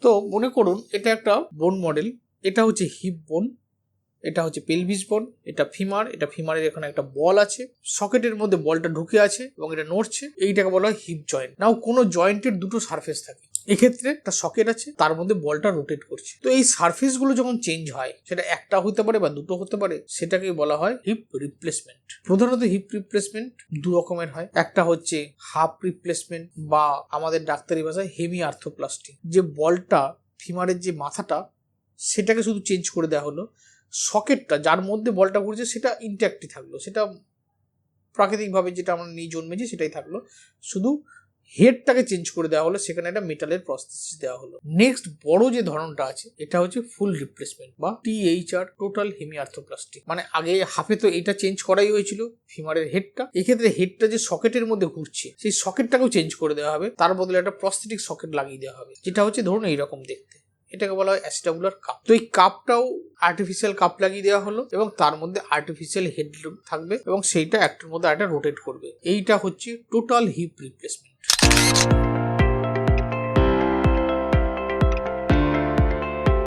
তো মনে করুন এটা একটা বোন মডেল, এটা হচ্ছে হিপ বোন, এটা হচ্ছে পেলভিস বোন, এটা ফিমার, এটা ফিমারের এখানে একটা বল আছে, সকেটের মধ্যে বলটা ঢুকে আছে এবং এটা নড়ছে, এইটাকে বলা হয় হিপ জয়েন্ট। নাও কোনো জয়েন্টের দুটো সারফেস থাকে, এক্ষেত্রে একটা সকেট আছে, তার মধ্যে বলটা রোটেট করছে। তো এই সারফেস গুলো যখন চেঞ্জ হয়, সেটা একটা হতে পারে বা দুটো হতে পারে, সেটাকে বলা হয় হিপ রিপ্লেসমেন্ট। প্রধানত হিপ রিপ্লেসমেন্ট দু রকমের হয়, একটা হচ্ছে হাফ রিপ্লেসমেন্ট বা আমাদের ডাক্তারি ভাষায় হেমি আর্থ্রোপ্লাস্টি, যে বলটা ফিমারের যে মাথাটা সেটাকে শুধু চেঞ্জ করে দেওয়া হলো, সকেটটা যার মধ্যে বলটা ঘুরছে সেটা ইনট্যাক্টই থাকলো, সেটা প্রাকৃতিকভাবে যেটা আমরা নিয়ে জন্মেছি সেটাই থাকলো, শুধু হেডটাকে চেঞ্জ করে দেওয়া হলো, সেখানে একটা মেটালের প্রস্থেসিস দেওয়া হলো। নেক্সট বড় যে ধরনটা আছে এটা হচ্ছে ফুল রিপ্লেসমেন্ট বা THR, টোটাল হেমি আর্থ্রোপ্লাস্টি। মানে আগে হাফে তো এটা চেঞ্জ করাই হয়েছিল ফিমারের হেডটা, এক্ষেত্রে হেডটা যে সকেটের মধ্যে ঘুরছে সেই সকেটটাকেও চেঞ্জ করে দেওয়া হবে, তার বদলে একটা প্রস্থেটিক সকেট লাগিয়ে দেওয়া হবে, যেটা হচ্ছে ধরুন এইরকম দেখতে, এটাকে বলা হয় অ্যাসিটাবুলার কাপ। তো এই কাপটাও আর্টিফিশিয়াল কাপ লাগিয়ে দেওয়া হলো এবং তার মধ্যে আর্টিফিশিয়াল হেড থাকবে এবং সেইটা একটার মধ্যে একটা রোটেট করবে। এইটা হচ্ছে টোটাল হিপ রিপ্লেসমেন্ট।